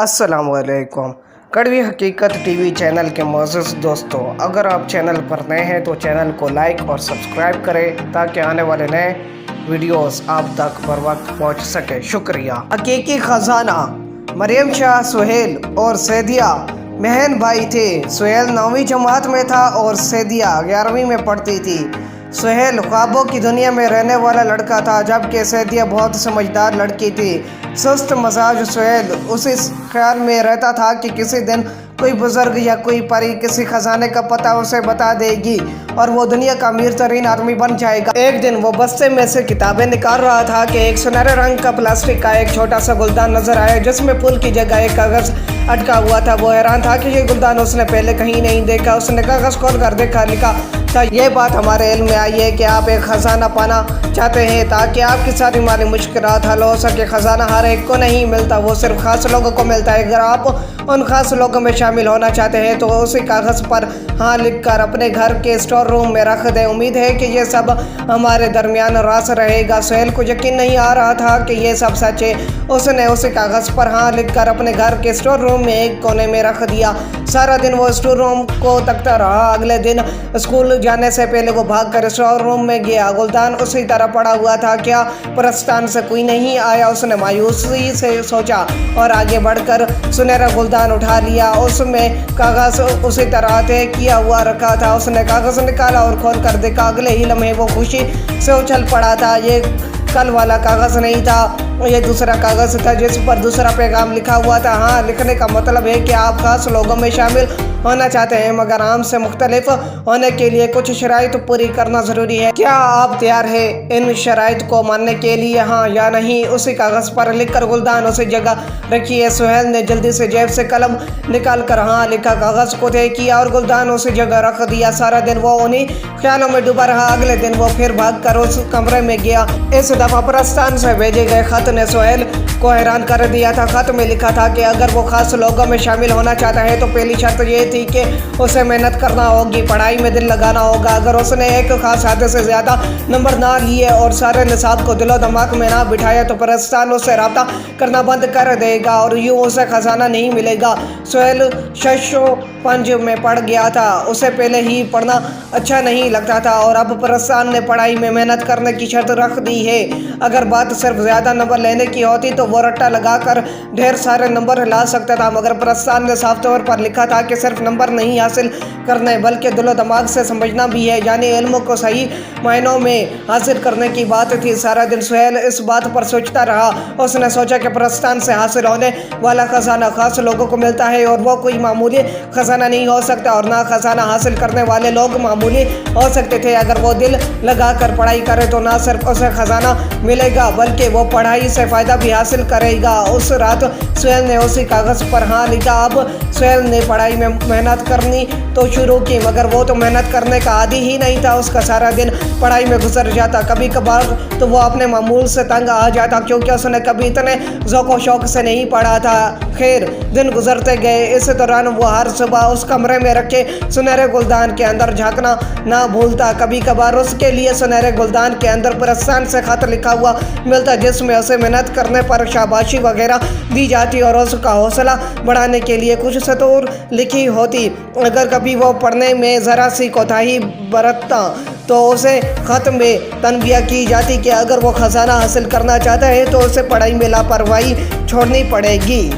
السلام علیکم۔ کڑوی حقیقت ٹی وی چینل کے معزز دوستوں، اگر آپ چینل پر نئے ہیں تو چینل کو لائک اور سبسکرائب کریں تاکہ آنے والے نئے ویڈیوز آپ تک بر وقت پہنچ سکے۔ شکریہ۔ حقیقی خزانہ۔ مریم شاہ سہیل اور سیدھیا بہن بھائی تھے۔ سہیل 9ویں جماعت میں تھا اور سیدھیا 11ویں میں پڑھتی تھی۔ سہیل خوابوں کی دنیا میں رہنے والا لڑکا تھا، جبکہ سیدھیا بہت سمجھدار لڑکی تھی۔ سست مزاج سہیل اسی خیال میں رہتا تھا کہ کسی دن کوئی بزرگ یا کوئی پری کسی خزانے کا پتہ اسے بتا دے گی اور وہ دنیا کا امیر ترین آدمی بن جائے گا۔ ایک دن وہ بستے میں سے کتابیں نکال رہا تھا کہ ایک سنہرے رنگ کا پلاسٹک کا ایک چھوٹا سا گلدان نظر آیا جس میں پھول کی جگہ ایک کاغذ اٹکا ہوا تھا۔ وہ حیران تھا کہ یہ گلدان اس نے پہلے کہیں نہیں دیکھا۔ اس نے کاغذ کھول کر دیکھا، لکھا تھا، یہ بات ہمارے علم میں آئی ہے کہ آپ ایک خزانہ پانا چاہتے ہیں تاکہ آپ کی ساری مالی مشکلات حل ہو سکے۔ خزانہ ہر ایک کو نہیں ملتا، وہ صرف خاص لوگوں کو ملتا ہے۔ اگر آپ ان خاص لوگوں میں شامل ہونا چاہتے ہیں تو اسی کاغذ پر ہاں لکھ کر اپنے گھر کے اسٹور روم میں رکھ دیں۔ امید ہے کہ یہ سب ہمارے درمیان راز رہے گا۔ سہیل کو یقین نہیں آ رہا تھا کہ یہ سب سچ ہے۔ اس نے اسی کاغذ پر ہاں لکھ کر اپنے گھر کے اسٹور روم میں ایک کونے میں رکھ دیا۔ سارا دن وہ اسٹور روم کو تکتا رہا۔ اگلے دن اسکول جانے سے پہلے وہ بھاگ کر اسٹور روم میں گیا۔ گلدان اسی طرح پڑا ہوا تھا۔ کیا پرستان سے کوئی نہیں آیا؟ اس نے مایوسی سے سوچا اور آگے بڑھ کر سنہرا گلدان اٹھا لیا۔ اس میں کاغذ اسی طرح طے کیا ہوا رکھا تھا۔ اس نے کاغذ نکالا اور کھول کر دیکھا۔ اگلے ہی لمحے وہ خوشی سے اچھل پڑا تھا۔ یہ کل والا کاغذ نہیں تھا، یہ دوسرا کاغذ تھا جس پر دوسرا پیغام لکھا ہوا تھا۔ ہاں لکھنے کا مطلب ہے کہ آپ خاص لوگوں میں شامل ہونا چاہتے ہیں مگر عام سے مختلف ہونے کے لیے کچھ شرائط پوری کرنا ضروری ہے۔ کیا آپ تیار ہیں ان شرائط کو ماننے کے لیے، ہاں یا نہیں؟ اسی کاغذ پر لکھ کر گلدان اسی جگہ رکھیے۔ سہیل نے جلدی سے جیب سے قلم نکال کر ہاں لکھا، کاغذ کو طے کیا اور گلدان اسی جگہ رکھ دیا۔ سارا دن وہ انہی خیالوں میں ڈوبا رہا۔ اگلے دن وہ پھر بھاگ کر اس کمرے میں گیا۔ اس دفعہ پرستان سے بھیجے گئے خط نے سہیل کو حیران کر دیا تھا۔ خط میں لکھا تھا کہ اگر وہ خاص لوگوں میں شامل ہونا چاہتا ہے تو پہلی شرط یہ تھی کہ اسے محنت کرنا ہوگی، پڑھائی میں دل لگانا ہوگا۔ اگر اس نے ایک خاص حد سے زیادہ نمبر نہ لیے اور سارے نصاب کو دل و دماغ میں نہ بٹھایا تو پرستان اس سے رابطہ کرنا بند کر دے گا اور یوں اسے خزانہ نہیں ملے گا۔ سہیل شش و پنج میں پڑھ گیا تھا۔ اسے پہلے ہی پڑھنا اچھا نہیں لگتا تھا اور اب پرستان نے پڑھائی میں محنت کرنے کی شرط رکھ دی ہے۔ اگر بات صرف زیادہ نمبر لینے کی ہوتی تو وہ رٹا لگا کر ڈھیر سارے نمبر لا سکتا تھا، مگر پرستان نے صاف طور پر لکھا تھا کہ صرف نمبر نہیں حاصل کرنے بلکہ دل و دماغ سے سمجھنا بھی ہے، یعنی علم کو صحیح معنوں میں حاصل کرنے کی بات تھی۔ سارا دن سہیل اس بات پر سوچتا رہا۔ اس نے سوچا کہ پرستان سے حاصل ہونے والا خزانہ خاص لوگوں کو ملتا ہے اور وہ کوئی معمولی خزانہ نہیں ہو سکتا اور نہ خزانہ حاصل کرنے والے لوگ معمولی ہو سکتے تھے۔ اگر وہ دل لگا کر پڑھائی کرے تو نہ صرف اسے خزانہ ملے گا بلکہ وہ پڑھائی سے فائدہ بھی حاصل کرے گا۔ اس رات سہیل نے اسی کاغذ پر ہاں لکھا۔ اب سہیل نے پڑھائی میں محنت کرنی تو شروع کی مگر وہ تو محنت کرنے کا عادی ہی نہیں تھا۔ اس کا سارا دن پڑھائی میں گزر جاتا۔ کبھی کبھار تو وہ اپنے معمول سے تنگ آ جاتا کیونکہ اس نے کبھی اتنے ذوق و شوق سے نہیں پڑھا تھا۔ خیر دن گزرتے گئے۔ اس دوران وہ ہر صبح اس کمرے میں رکھے سنہرے گلدان کے اندر جھانکنا نہ بھولتا۔ کبھی کبھار اس کے لیے سنہرے گلدان کے اندر پرستان سے خط لکھا ہوا ملتا جس میں اسے محنت کرنے پر شاباشی وغیرہ دی جاتی اور اس کا حوصلہ بڑھانے کے لیے کچھ سطور لکھی ہوتی۔ اگر کبھی وہ پڑھنے میں ذرا سی کوتاہی برتتا تو اسے خط میں تنبیہ کی جاتی کہ اگر وہ خزانہ حاصل کرنا چاہتا ہے تو اسے پڑھائی میں لاپرواہی چھوڑنی پڑے گی۔